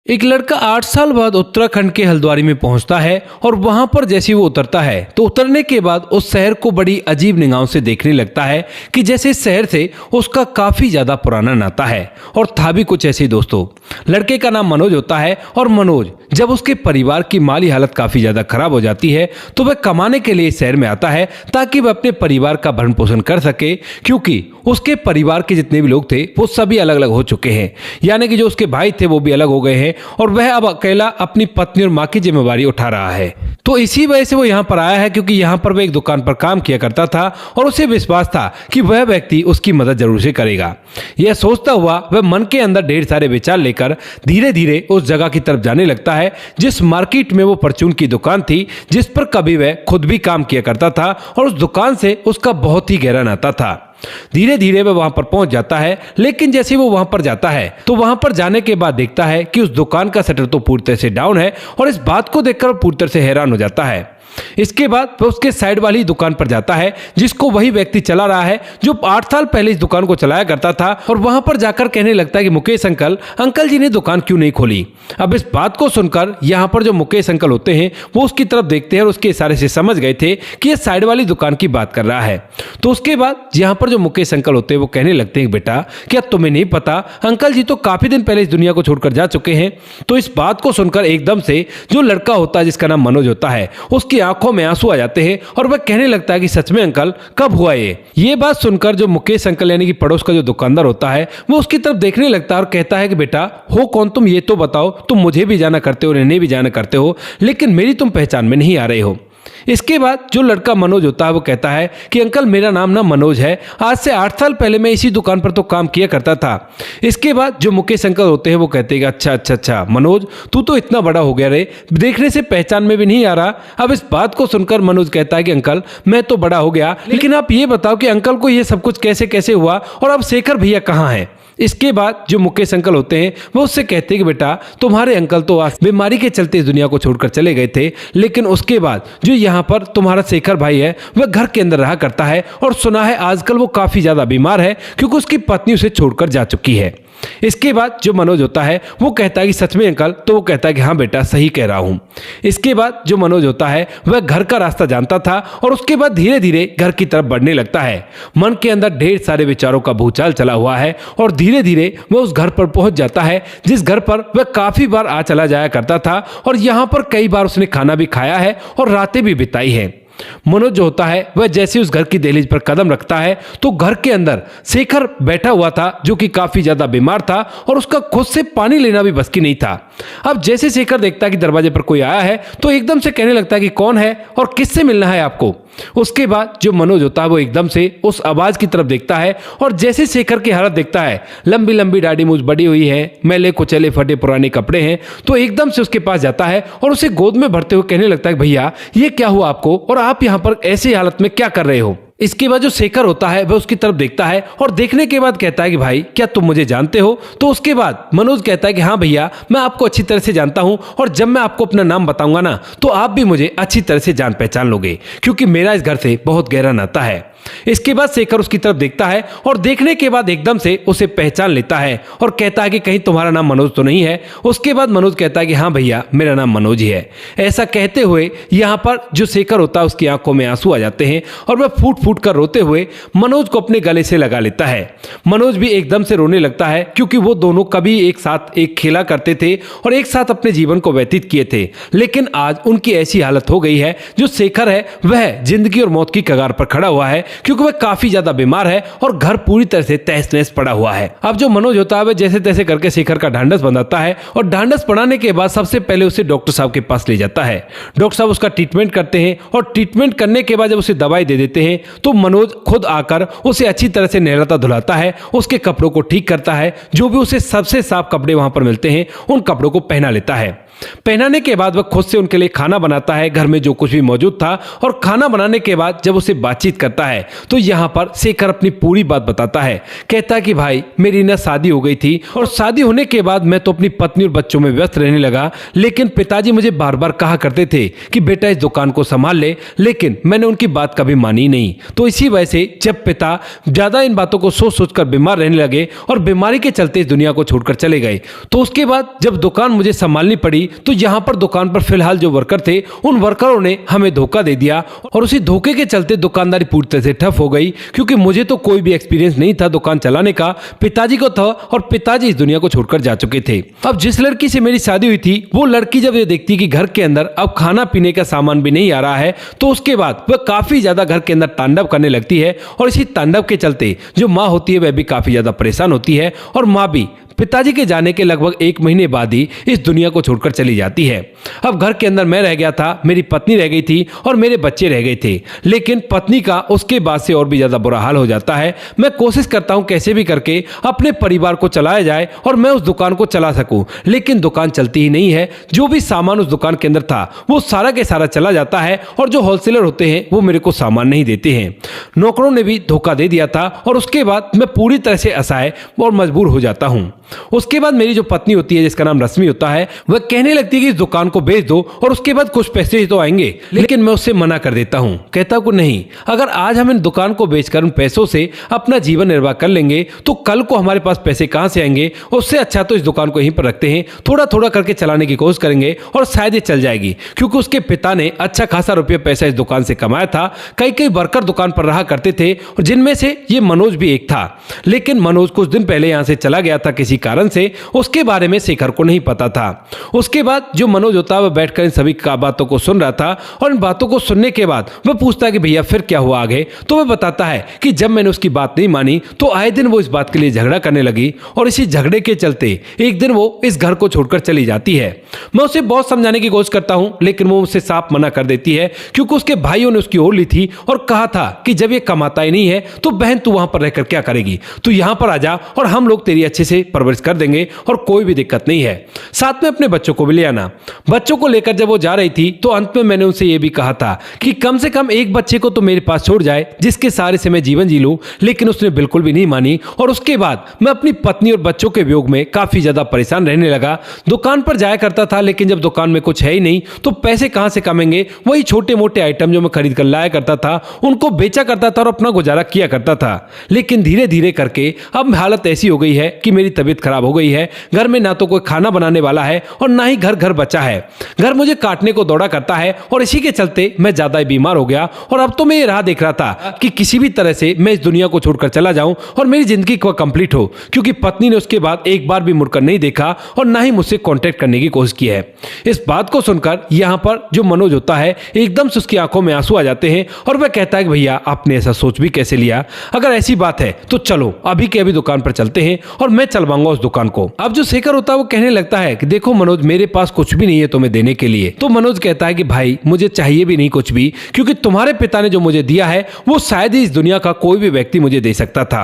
एक लड़का 8 साल बाद उत्तराखंड के हल्द्वारी में पहुंचता है और वहां पर जैसे ही वो उतरता है तो उतरने के बाद उस शहर को बड़ी अजीब निगाहों से देखने लगता है कि जैसे इस शहर से उसका काफी ज्यादा पुराना नाता है। और था भी कुछ ऐसे ही दोस्तों। लड़के का नाम मनोज होता है और मनोज जब उसके परिवार की माली हालत काफी ज्यादा खराब हो जाती है तो वह कमाने के लिए शहर में आता है ताकि वह अपने परिवार का भरण पोषण कर सके, क्योंकि उसके परिवार के जितने भी लोग थे वो सभी अलग अलग हो चुके हैं। यानी कि जो उसके भाई थे वो भी अलग हो गए हैं और वह अब अकेला अपनी पत्नी और माँ की जिम्मेवारी उठा रहा है। तो इसी वजह से वो यहाँ पर आया है, क्योंकि यहाँ पर वह एक दुकान पर काम किया करता था और उसे विश्वास था कि वह व्यक्ति उसकी मदद जरूर से करेगा। यह सोचता हुआ वह मन के अंदर ढेर सारे विचार लेकर धीरे धीरे उस जगह की तरफ जाने लगता है जिस मार्केट में वो परचून की दुकान थी, जिस पर कभी वह खुद भी काम किया करता था और उस दुकान से उसका बहुत ही गहरा नाता था। धीरे धीरे वह वहां पर पहुंच जाता है, लेकिन जैसे वो वहां पर जाता है तो वहां पर जाने के बाद देखता है कि उस दुकान का शटर तो पूरी तरह से डाउन है और इस बात को देखकर वो पूरी तरह से हैरान हो जाता है। इसके बाद वह उसके साइड वाली दुकान पर जाता है जिसको वही व्यक्ति चला रहा है जो 8 साल पहले इस दुकान को चलाया करता था, और वहां पर जाकर कहने लगता है कि मुकेश अंकल जी ने दुकान क्यों नहीं खोली। अब इस बात को सुनकर यहाँ पर जो मुकेश अंकल होते हैं वो उसकी तरफ देखते हैं और उसके इशारे से समझ गए थे कि ये साइड वाली दुकान की बात कर रहा है। तो उसके बाद यहाँ पर जो मुकेश अंकल होते हैं वो कहने लगते हैं, बेटा क्या तुम्हें नहीं पता, अंकल जी तो काफी दिन पहले इस दुनिया को छोड़कर जा चुके हैं। तो इस बात को सुनकर एकदम से जो लड़का होता है जिसका नाम मनोज होता है उसकी आंखों में आंसू आ जाते हैं और वह कहने लगता है कि सच में अंकल कब हुआ ये बात सुनकर जो मुकेश अंकल यानी कि पड़ोस का जो दुकानदार होता है वो उसकी तरफ देखने लगता है और कहता है कि बेटा हो कौन तुम, ये तो बताओ, तुम मुझे भी जाना करते हो और इन्हें भी जाना करते हो, लेकिन मेरी तुम पहचान में नहीं आ रहे हो। इसके बाद जो लड़का मनोज होता है वो कहता है कि अंकल मेरा नाम ना मनोज है, आज से 8 साल पहले मैं इसी दुकान पर तो काम किया करता था। इसके बाद जो मुकेश अंकल होते हैं वो कहते हैं कि अच्छा मनोज तू तो इतना बड़ा हो गया रे, देखने से पहचान में भी नहीं आ रहा। अब इस बात को सुनकर मनोज कहता है कि अंकल मैं तो बड़ा हो गया, लेकिन आप ये बताओ कि अंकल को ये सब कुछ कैसे कैसे हुआ और अब शेखर भैया कहाँ हैं। इसके बाद जो मुकेश अंकल होते हैं वो उससे कहते हैं कि बेटा तुम्हारे अंकल तो आज बीमारी के चलते इस दुनिया को छोड़कर चले गए थे, लेकिन उसके बाद जो यहाँ पर तुम्हारा शेखर भाई है वह घर के अंदर रहा करता है और सुना है आजकल वो काफी ज्यादा बीमार है क्योंकि उसकी पत्नी उसे छोड़कर जा चुकी है। इसके बाद जो मनोज होता है वो कहता है कि सच में अंकल, तो वो कहता है कि हाँ बेटा सही कह रहा हूं। इसके बाद जो मनोज होता है वह घर का रास्ता जानता था और उसके बाद धीरे धीरे घर की तरफ बढ़ने लगता है। मन के अंदर ढेर सारे विचारों का भूचाल चला हुआ है और धीरे धीरे वह उस घर पर पहुंच जाता है जिस घर पर वह काफी बार आ चला जाया करता था और यहाँ पर कई बार उसने खाना भी खाया है और रातें भी बिताई है। मनोज जो होता है वह जैसे उस घर की दहलीज पर कदम रखता है तो घर के अंदर शेखर बैठा हुआ था जो कि काफी ज्यादा बीमार था और उसका खुद से पानी लेना भी बस की नहीं था। अब जैसे शेखर देखता है कि दरवाजे पर कोई आया है तो एकदम से कहने लगता है कि कौन है और किससे मिलना है आपको। उसके बाद जो मनोज होता है वो एकदम से उस आवाज की तरफ देखता है और जैसे शेखर की हालत देखता है, लंबी लंबी दाढ़ी मूंछ बड़ी हुई है, मैले कुचले फटे पुराने कपड़े हैं, तो एकदम से उसके पास जाता है और उसे गोद में भरते हुए कहने लगता है भैया ये क्या हुआ आपको और आप यहाँ पर ऐसी हालत में क्या कर रहे हो। इसके बाद जो शेखर होता है वह उसकी तरफ देखता है और देखने के बाद कहता है कि भाई क्या तुम मुझे जानते हो। तो उसके बाद मनोज कहता है कि हाँ भैया मैं आपको अच्छी तरह से जानता हूं और जब मैं आपको अपना नाम बताऊंगा ना तो आप भी मुझे अच्छी तरह से जान पहचान लोगे, क्योंकि मेरा इस घर से बहुत गहरा नाता है। इसके बाद शेखर उसकी तरफ देखता है और देखने के बाद एकदम से उसे पहचान लेता है और कहता है कि कहीं तुम्हारा नाम मनोज तो नहीं है। उसके बाद मनोज कहता है कि हाँ भैया मेरा नाम मनोज ही है। ऐसा कहते हुए यहाँ पर जो शेखर होता है उसकी आंखों में आंसू आ जाते हैं और वह फूट फूट कर रोते हुए मनोज को अपने गले से लगा लेता है। मनोज भी एकदम से रोने लगता है क्योंकि वो दोनों कभी एक साथ एक खेला करते थे और एक साथ अपने जीवन को व्यतीत किए थे, लेकिन आज उनकी ऐसी हालत हो गई है जो शेखर है वह जिंदगी और मौत की कगार पर खड़ा हुआ है क्योंकि वह काफी ज्यादा बीमार है और घर पूरी तरह से तहस नहस पड़ा हुआ है। अब जो मनोज होता है वह जैसे तैसे करके शेखर का ढांढस बंधाता है और ढांढस बढ़ाने के बाद सबसे पहले उसे डॉक्टर साहब के पास ले जाता है। डॉक्टर साहब उसका ट्रीटमेंट करते हैं और ट्रीटमेंट करने के बाद जब उसे दवाई दे देते हैं तो मनोज खुद आकर उसे अच्छी तरह से नहलाता धुलाता है, उसके कपड़ों को ठीक करता है, जो भी उसे सबसे साफ कपड़े वहां पर मिलते हैं उन कपड़ों को पहना लेता है। पहनाने के बाद वह खुद से उनके लिए खाना बनाता है, घर में जो कुछ भी मौजूद था, और खाना बनाने के बाद जब उसे बातचीत करता है तो यहाँ पर शेखर अपनी पूरी बात बताता है। कहता है कि भाई मेरी ना शादी हो गई थी और शादी होने के बाद मैं तो अपनी पत्नी और बच्चों में व्यस्त रहने लगा, लेकिन पिताजी मुझे बार बार कहा करते थे कि बेटा इस दुकान को संभाल ले, लेकिन मैंने उनकी बात कभी मानी नहीं। तो इसी वजह से जब पिता ज्यादा इन बातों को सोच सोचकर बीमार रहने लगे और बीमारी के चलते इस दुनिया को छोड़कर चले गए, तो उसके बाद जब दुकान मुझे संभालनी पड़ी तो यहाँ पर दुकान पर फिलहाल जो वर्कर थे उन वर्करों ने हमें धोखा दे दिया और उसी धोखे के चलते दुकानदारी पूरी तरह से ठप हो गई, क्योंकि मुझे तो कोई भी एक्सपीरियंस नहीं था दुकान चलाने का, पिताजी को था और पिताजी इस दुनिया को छोड़कर जा चुके थे। अब जिस लड़की से मेरी शादी हुई थी वो लड़की जब ये देखती कि घर के अंदर अब खाना पीने का सामान भी नहीं आ रहा है, तो उसके बाद वह काफी ज्यादा घर के अंदर तांडव करने लगती है और इसी तांडव के चलते जो माँ होती है वह भी काफी ज्यादा परेशान होती है और माँ भी पिताजी के जाने के लगभग 1 महीने बाद ही इस दुनिया को छोड़कर चली जाती है। अब घर के अंदर मैं रह गया था, मेरी पत्नी रह गई थी और मेरे बच्चे रह गए थे, लेकिन पत्नी का उसके बाद से और भी ज्यादा बुरा हाल हो जाता है। मैं कोशिश करता हूं कैसे भी करके अपने परिवार को चलाया जाए और मैं उस दुकान को चला सकूं, लेकिन दुकान चलती ही नहीं है। जो भी सामान उस दुकान के अंदर था वो सारा के सारा चला जाता है और जो होलसेलर होते हैं वो मेरे को सामान नहीं देते हैं। नौकरों ने भी धोखा दे दिया था और उसके बाद मैं पूरी तरह से असहाय और मजबूर हो जाता हूं। उसके बाद मेरी जो पत्नी होती है जिसका नाम रश्मि होता है, वह कहने लगती है कि इस दुकान को बेच दो और उसके बाद कुछ पैसे ही तो आएंगे, लेकिन मैं उससे मना कर देता हूं। कहता हूं नहीं, अगर आज हम इन दुकान को बेचकर उन पैसों से अपना जीवन निर्वाह कर लेंगे तो कल को हमारे पास पैसे कहां से आएंगे, उससे अच्छा तो इस दुकान को यहीं पर रखते हैं, थोड़ा थोड़ा करके चलाने की कोशिश करेंगे और शायद ये चल जाएगी। क्योंकि उसके पिता ने अच्छा खासा रुपया पैसा इस दुकान से कमाया था। कई कई वर्कर दुकान पर रहा करते थे और जिनमें से ये मनोज भी एक था, लेकिन मनोज कुछ दिन पहले यहां से चला गया था किसी कारण से, उसके बारे में शेखर को नहीं पता था। उसके बाद जो मनोज होता है वह बैठकर इन सभी बातों को सुन रहा था और इन बातों को सुनने के बाद वह पूछता है कि भैया फिर क्या हुआ आगे, तो वह बताता है कि जब मैंने उसकी बात नहीं मानी तो आए दिन वो इस बात के लिए झगड़ा करने लगी और इसी झगड़े के चलते एक दिन वो इस घर को छोड़कर चली जाती है। मैं उसे बहुत समझाने की कोशिश करता हूं, लेकिन वो मुझसे साफ मना कर देती है, क्योंकि उसके भाइयों ने उसकी ओर ली थी और कहा था कि जब ये कमाता ही नहीं है तो बहन तू वहां पर रहकर क्या करेगी, तू यहां पर आ जा और हम लोग तेरी अच्छे से परवरिश कर देंगे और कोई भी दिक्कत नहीं है, साथ में अपने बच्चों को भी ले आना। बच्चों को लेकर जब वो जा रही थी तो अंत में मैंने उनसे ये भी कहा था कि कम से कम एक बच्चे को तो मेरे पास छोड़ जाए जिसके सहारे से मैं जीवन जी लूं, लेकिन उसने बिल्कुल भी नहीं मानी और उसके बाद मैं अपनी पत्नी और बच्चों के वियोग में काफी ज्यादा परेशान रहने लगा। दुकान पर जाया करता था, लेकिन जब दुकान में कुछ है ही नहीं तो पैसे कहां से कमेंगे। वही छोटे मोटे आइटम जो मैं खरीद कर लाया करता था उनको बेचा करता था और अपना गुजारा किया करता था, लेकिन धीरे धीरे करके अब हालत ऐसी हो गई है कि मेरी तबीयत खराब हो गई है। घर में ना तो कोई खाना बनाने वाला है और ना ही घर बचा है। घर मुझे काटने को दौड़ा करता है और इसी के चलते मैं ज्यादा ही बीमार हो गया और अब तो मैं ये राह देख रहा था कि किसी भी तरह से मैं इस दुनिया को छोड़कर चला जाऊं और मेरी जिंदगी को कंप्लीट हो, क्योंकि पत्नी ने उसके बाद एक बार भी मुड़कर नहीं देखा और ना ही मुझसे कांटेक्ट करने की कोशिश की है। इस बात को सुनकर यहाँ पर जो मनोज होता है एकदम से उसकी आंखों में आंसू आ जाते हैं और वह कहता है कि भैया आपने ऐसा सोच भी कैसे लिया, अगर ऐसी बात है तो चलो अभी के अभी दुकान पर चलते हैं और मैं चलवाऊंगा उस दुकान को। अब जो शेखर होता है वो कहने लगता है कि देखो मनोज, मेरे पास कुछ भी नहीं है तुम्हें देने के लिए। तो मनोज कहता है कि भाई मुझे चाहिए भी नहीं कुछ भी, क्योंकि तुम्हारे पिता ने जो मुझे दिया है वो शायद ही इस दुनिया का कोई भी व्यक्ति मुझे दे सकता था।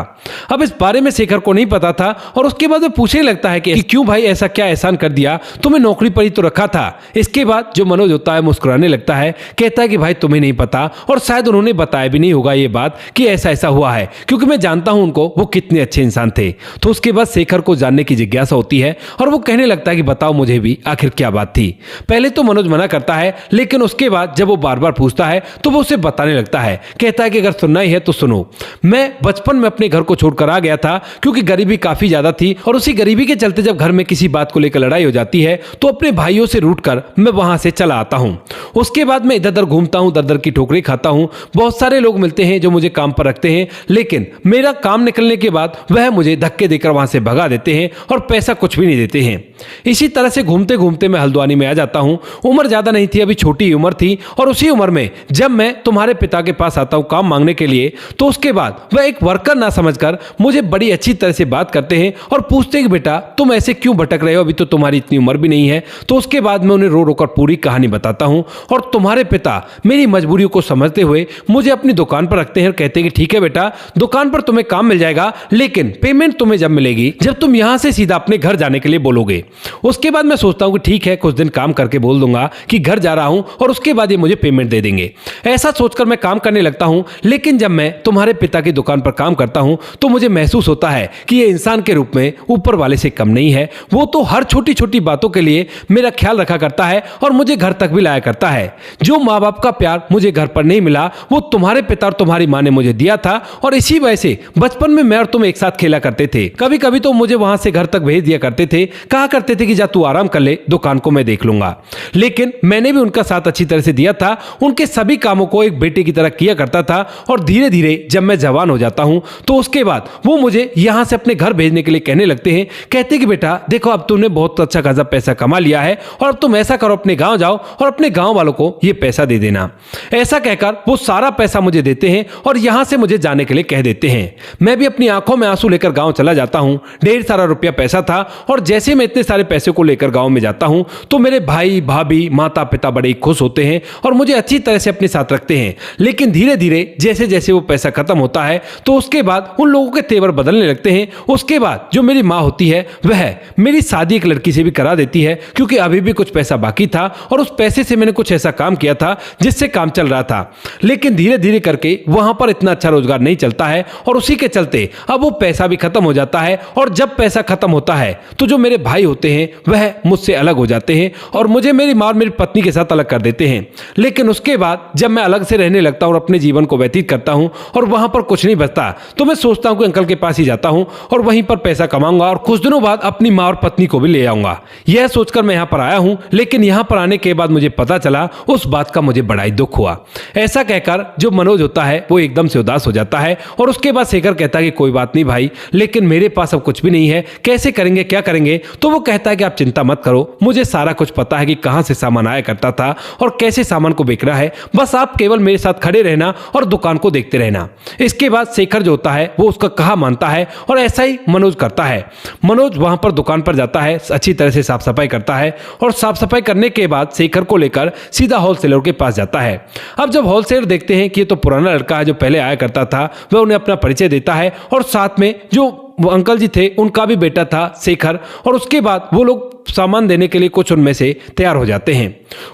अब इस बारे में शेखर को नहीं पता था और उसके बाद वो पूछने लगता है कि क्यों भाई ऐसा क्या एहसान कर दिया, तुम्हें नौकरी पर ही तो रखा था। इसके बाद जो मनोज होता है मुस्कुराने लगता है, कहता है कि भाई तुम्हें नहीं पता और शायद उन्होंने बताया भी नहीं होगा ये बात कि ऐसा ऐसा हुआ है, क्योंकि मैं जानता हूं उनको वो कितने अच्छे इंसान थे। तो उसके बाद शेखर को जानने की जिज्ञासा होती है और वो कहने लगता है कि बताओ मुझे भी आखिर क्या बात थी। पहले तो मनोज मना करता है, लेकिन उसके बाद जब वो बार बार पूछता है तो वो उसे बताने लगता है। कहता है कि अगर सुनना ही है तो सुनो, मैं बचपन में अपने घर को छोड़कर आ गया था क्योंकि गरीबी काफी ज्यादा थी और उसी गरीबी के चलते जब घर में किसी बात को लेकर लड़ाई हो जाती है तो अपने भाइयों से रूठकर मैं वहां से चला आता हूं। उसके बाद मैं इधर उधर घूमता हूं, दर दर की ठोकरें खाता हूं। बहुत सारे लोग मिलते हैं जो मुझे काम पर रखते हैं, लेकिन मेरा काम निकलने के बाद वह मुझे धक्के देकर वहां से भगा देते हैं और पैसा कुछ भी नहीं देते हैं। इसी तरह से घूमते घूमते मैं हल्द्वानी में आ जाता हूं। उम्र ज्यादा नहीं थी, अभी छोटी उम्र थी और उसी उम्र में जब मैं तुम्हारे पिता के पास आता हूं काम मांगने के लिए, तो उसके बाद वह एक वर्कर ना समझकर मुझे बड़ी अच्छी तरह से बात करते हैं और पूछते हैं कि बेटा तुम ऐसे क्यों भटक रहे हो, अभी तो तुम्हारी इतनी उम्र भी नहीं है। तो उसके बाद मैं उन्हें रो रो कर पूरी कहानी बताता हूं और तुम्हारे पिता मेरी मजबूरियों को समझते हुए मुझे अपनी दुकान पर रखते हैं और कहते हैं कि ठीक है बेटा, दुकान पर तुम्हें काम मिल जाएगा, लेकिन पेमेंट तुम्हें जब मिलेगी जब तुम तुम यहाँ से सीधा अपने घर जाने के लिए बोलोगे। उसके बाद मैं सोचता हूँ कि ठीक है, कुछ दिन काम करके बोल दूंगा कि घर जा रहा हूँ और उसके बाद ये मुझे पेमेंट दे देंगे। ऐसा सोचकर मैं काम करने लगता हूँ। लेकिन जब मैं तुम्हारे पिता की दुकान पर काम करता हूँ तो मुझे महसूस होता है कि ये इंसान के रूप में ऊपर वाले से कम नहीं है। वो तो हर छोटी छोटी बातों के लिए मेरा ख्याल रखा करता है और मुझे घर तक भी लाया करता है। जो माँ बाप का प्यार मुझे घर पर नहीं मिला वो तुम्हारे पिता और तुम्हारी माँ ने मुझे दिया था, और इसी वजह से बचपन में मैं और तुम एक साथ खेला करते थे। कभी कभी तो मुझे वहां से घर तक भेज दिया करते थे, कहा करते थे कि जा तू आराम कर ले, दुकान को मैं देख लूंगा। लेकिन मैंने भी उनका साथ अच्छी तरह से दिया था, उनके सभी कामों को एक बेटे की तरह किया करता था। और धीरे धीरे जब मैं जवान हो जाता हूं तो उसके बाद वो मुझे यहां से अपने घर भेजने के लिए कहने लगते हैं। कहते कि बेटा देखो, अब तुमने बहुत अच्छा खासा पैसा कमा लिया है और अब तुम ऐसा करो, अपने गांव जाओ और अपने गांव वालों को ये पैसा दे देना। ऐसा कहकर वो सारा पैसा मुझे देते हैं और यहां से मुझे जाने के लिए कह देते हैं। मैं भी अपनी आंखों में आंसू लेकर गांव चला जाता हूं। ढेर सारा रुपया पैसा था और जैसे मैं इतने सारे पैसे को लेकर गांव में जाता हूं तो मेरे भाई भाभी माता पिता बड़े खुश होते हैं और मुझे अच्छी तरह से अपने साथ रखते हैं। लेकिन धीरे धीरे जैसे जैसे वो पैसा खत्म होता है तो उसके बाद उन लोगों के तेवर बदलने लगते हैं। उसके बाद जो मेरी माँ होती है वह मेरी शादी एक लड़की से भी करा देती है, क्योंकि अभी भी कुछ पैसा बाकी था और उस पैसे से मैंने कुछ ऐसा काम किया था जिससे काम चल रहा था। लेकिन धीरे धीरे करके वहां पर इतना अच्छा रोजगार नहीं चलता है और उसी के चलते अब वो पैसा भी खत्म हो जाता है। और जब पैसा खत्म होता है तो जो मेरे भाई होते हैं वह मुझसे अलग हो जाते हैं और मुझे मेरी माँ और मेरी पत्नी के साथ अलग कर देते हैं। लेकिन उसके बाद जब मैं अलग से रहने लगता हूँ और अपने जीवन को व्यतीत करता हूँ और वहां पर कुछ नहीं बचता तो मैं सोचता हूँ कि अंकल के पास ही जाता हूँ और वहीं पर पैसा कमाऊंगा और कुछ दिनों बाद अपनी माँ और पत्नी को भी ले आऊंगा। यह सोचकर मैं यहाँ पर आया हूँ। लेकिन यहाँ पर आने के बाद मुझे पता चला, उस बात का मुझे बड़ा ही दुख हुआ। ऐसा कहकर जो मनोज होता है वो एकदम से उदास हो जाता है और उसके बाद शेखर कहता है कि कोई बात नहीं भाई, लेकिन मेरे पास अब कुछ भी नहीं है, कैसे करेंगे, क्या करेंगे। तो वो कहता है कि आप चिंता मत करो, मुझे सारा कुछ पता है कि कहां से सामान आया करता था और कैसे सामान को बेच रहा है, बस आप केवल मेरे साथ खड़े रहना और दुकान को देखते रहना। इसके बाद शेखर जो होता है वो उसका कहा मानता है और ऐसा ही मनोज करता है। मनोज वहां पर दुकान पर जाता है, अच्छी तरह से साफ सफाई करता है और साफ सफाई करने के बाद शेखर को लेकर सीधा होलसेलर के पास जाता है। अब जब होलसेलर देखते हैं कि ये तो पुराना लड़का है जो पहले आया करता था, वह उन्हें अपना परिचय देता है और साथ में जो वो अंकल जी थे उनका भी बेटा था शेखर। और उसके बाद वो लोग सामान देने के लिए कुछ उनमें से तैयार हो जाते हैं।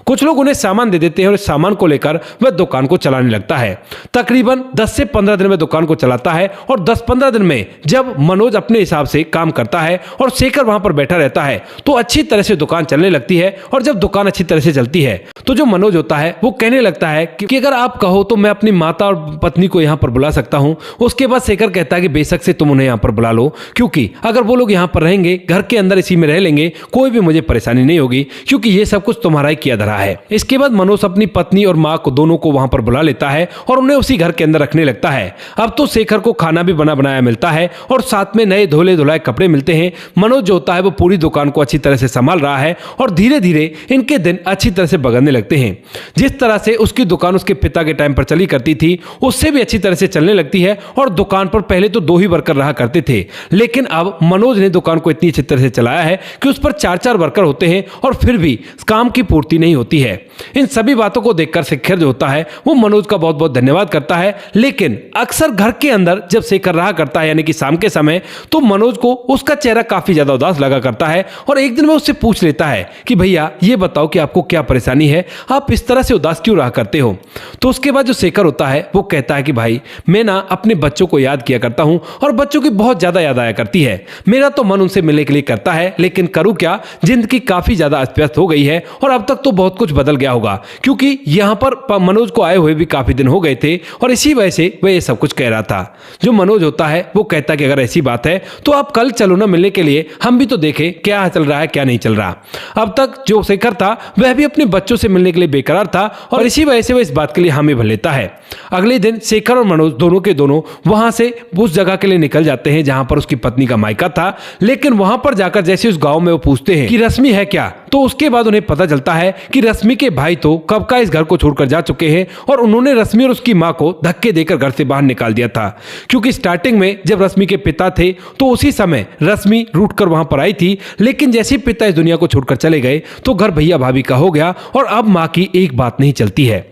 कुछ लोग उन्हें सामान दे देते हैं और इस सामान को लेकर वह दुकान को चलाने लगता है। तकरीबन 10 से 15 दिन में दुकान को चलाता है और 10-15 दिन में जब मनोज अपने हिसाब से काम करता है और शेखर वहां पर बैठा रहता है तो अच्छी तरह से दुकान चलने लगती है। और जब दुकान अच्छी तरह से चलती है तो जो मनोज होता है वो कहने लगता है कि अगर आप कहो तो मैं अपनी माता और पत्नी को यहाँ पर बुला सकता हूँ। उसके बाद शेखर कहता है कि बेशक से तुम उन्हें यहाँ पर बुला लो, क्योंकि अगर वो लोग यहाँ पर रहेंगे, घर के अंदर इसी में रह लेंगे, कोई भी मुझे परेशानी नहीं होगी, क्योंकि ये सब कुछ तुम्हारा ही किया धरा है। इसके बाद मनोज अपनी पत्नी और माँ को दोनों को वहां पर बुला लेता है और उन्हें उसी घर के अंदर रखने लगता है। अब तो शेखर को खाना भी बना बनाया मिलता है और साथ में नए धोले धुलाए कपड़े मिलते हैं। मनोज जो होता है वो पूरी दुकान को अच्छी तरह से संभाल रहा है और धीरे धीरे इनके दिन अच्छी तरह से बगड़ने लगते हैं। जिस तरह से उसकी दुकान उसके पिता के टाइम पर चली करती थी उससे भी अच्छी तरह से चलने लगती है। और दुकान पर पहले तो 2 ही वर्कर रहा करते थे, लेकिन अब मनोज ने दुकान को इतनी अच्छी तरह से चलाया है कि उस पर 4-4 वर्कर होते हैं और फिर भी काम की पूर्ति नहीं होती है। इन सभी बातों को देखकर शेखर जो होता है वो मनोज का बहुत बहुत धन्यवाद करता है। लेकिन अक्सर घर के अंदर जब शेखर रहा करता है यानी कि शाम के समय, तो मनोज को उसका चेहरा काफी ज्यादा उदास लगा करता है और एक दिन में उससे पूछ लेता है कि भैया ये बताओ कि आपको क्या परेशानी है, आप इस तरह से उदास क्यों रहा करते हो। तो उसके बाद जो शेखर होता है वो कहता है कि भाई मैं ना अपने बच्चों को याद किया करता हूं और बच्चों की बहुत ज्यादा याद आया करती है। मेरा तो मन उनसे मिलने के लिए करता है, लेकिन करूं क्या, जिंदगी काफी ज्यादा अस्त व्यस्त हो गई है और अब तक तो बहुत कुछ बदल गया होगा, क्योंकि यहां पर मनोज को आए हुए भी काफी दिन हो गए थे और इसी वजह से वह ये सब कुछ कह रहा था। जो मनोज होता है वो कहता है कि अगर ऐसी बात है तो आप कल चलो ना मिलने के लिए, हम भी तो देखें क्या चल रहा है क्या नहीं चल रहा। अब तक जो शेखर था वह भी अपने बच्चों से मिलने के लिए बेकरार था और इसी वजह से वह इस बात के लिए हामी भर लेता है। अगले दिन शेखर और मनोज दोनों के दोनों वहां से उस जगह के लिए निकल जाते हैं जहां पर उसकी पत्नी का मायका था। लेकिन वहां पर जाकर जैसे उस गांव में वो पूछते पूछते हैं कि रश्मि है क्या, तो उसके बाद उन्हें पता चलता है कि रश्मि के भाई तो कब का इस घर को छोड़कर जा चुके हैं और उन्होंने रश्मि और उसकी मां को धक्के देकर घर से बाहर निकाल दिया था। क्योंकि स्टार्टिंग में जब रश्मि के पिता थे तो उसी समय रश्मि रूठकर वहां पर आई थी, लेकिन जैसे ही पिता इस दुनिया को छोड़कर चले गए तो घर भैया भाभी का हो गया और अब मां की एक बात नहीं चलती है।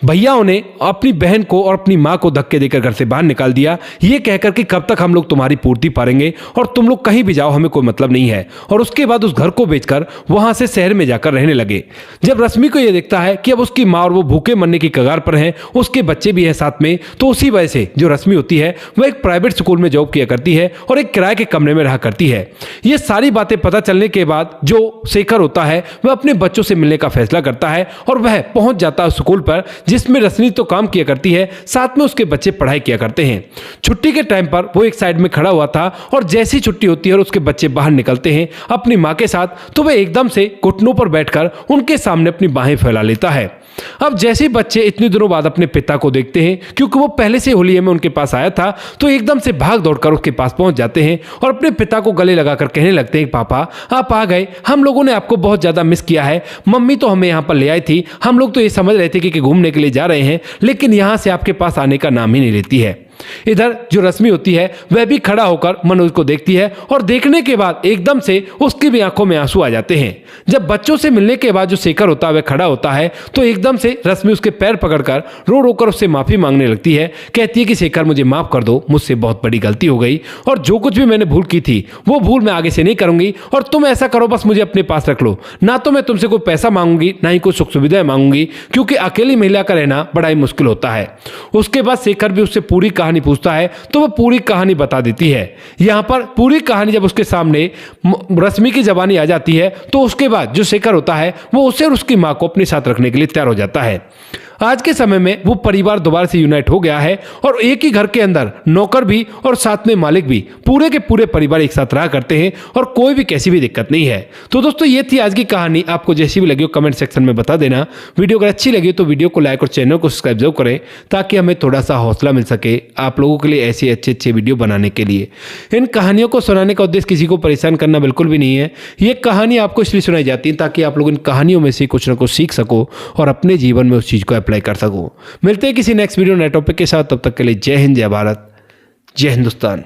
भैयाओं ने अपनी बहन को और अपनी मां को धक्के देकर घर से बाहर निकाल दिया, ये कहकर कि कब तक हम लोग तुम्हारी पूर्ति पालेंगे और तुम लोग कहीं भी जाओ, हमें कोई मतलब नहीं है। और उसके बाद उस घर को बेचकर वहां से शहर में जाकर रहने लगे। जब रश्मि को यह देखता है कि अब उसकी मां और वो भूखे मरने की कगार पर हैं, उसके बच्चे भी हैं साथ में, तो उसी वजह से जो रश्मि होती है वह एक प्राइवेट स्कूल में जॉब किया करती है और एक किराए के कमरे में रहा करती है। ये सारी बातें पता चलने के बाद जो शेखर होता है वह अपने बच्चों से मिलने का फैसला करता है और वह पहुंच जाता है स्कूल पर जिसमें रश्मि तो काम किया करती है, साथ में उसके बच्चे पढ़ाई किया करते हैं। छुट्टी के टाइम पर वो एक साइड में खड़ा हुआ था और जैसी छुट्टी होती है और उसके बच्चे बाहर निकलते हैं अपनी मां के साथ, तो वह एकदम से घुटनों पर बैठकर उनके सामने अपनी बाहें फैला लेता है। अब जैसे बच्चे इतने दिनों बाद अपने पिता को देखते हैं, क्योंकि वो पहले से होली में उनके पास आया था, तो एकदम से भाग दौड़कर उसके पास पहुंच जाते हैं और अपने पिता को गले लगाकर कहने लगते हैं, पापा आप आ गए, हम लोगों ने आपको बहुत ज्यादा मिस किया है। मम्मी तो हमें यहाँ पर ले आई थी, हम लोग तो ये समझ रहे थे कि घूमने के लिए जा रहे हैं, लेकिन यहाँ से आपके पास आने का नाम ही नहीं लेती है। इधर जो रश्मि होती है वह भी खड़ा होकर मनोज को देखती है और देखने के बाद एकदम से उसकी भी आंखों में आंसू आ जाते हैं। जब बच्चों से मिलने के बाद जो शेखर होता है वह खड़ा होता है तो एकदम से रश्मि उसके पैर पकड़कर रो रो कर उससे माफी मांगने लगती है। कहती है कि शेखर मुझे माफ कर दो, मुझसे बहुत बड़ी गलती हो गई और जो कुछ भी मैंने भूल की थी वो भूल मैं आगे से नहीं करूंगी और तुम ऐसा करो बस मुझे अपने पास रख लो, ना तो मैं तुमसे कोई पैसा मांगूंगी ना ही कोई सुख सुविधाएं मांगूंगी, क्योंकि अकेली महिला का रहना बड़ा ही मुश्किल होता है। उसके बाद शेखर भी उससे पूरी कहानी पूछता है तो वह पूरी कहानी बता देती है। यहां पर पूरी कहानी जब उसके सामने रश्मि की जबानी आ जाती है तो उसके बाद जो शेखर होता है वो उसे और उसकी मां को अपने साथ रखने के लिए तैयार हो जाता है। आज के समय में वो परिवार दोबारा से यूनाइट हो गया है और एक ही घर के अंदर नौकर भी और साथ में मालिक भी पूरे के पूरे परिवार एक साथ रहा करते हैं और कोई भी कैसी भी दिक्कत नहीं है। तो दोस्तों ये थी आज की कहानी, आपको जैसी भी लगी हो कमेंट सेक्शन में बता देना। वीडियो अगर अच्छी लगी तो वीडियो को लाइक और चैनल को सब्सक्राइब जरूर करें ताकि हमें थोड़ा सा हौसला मिल सके आप लोगों के लिए ऐसे अच्छे अच्छे वीडियो बनाने के लिए। इन कहानियों को सुनाने का उद्देश्य किसी को परेशान करना बिल्कुल भी नहीं है। ये कहानी आपको इसलिए सुनाई जाती है ताकि आप लोग इन कहानियों में से कुछ ना कुछ सीख सको और अपने जीवन में उस चीज़ को अप्लाई कर सको। मिलते हैं किसी नेक्स्ट वीडियो नए टॉपिक के साथ, तब तक के लिए जय हिंद, जय भारत, जय हिंदुस्तान।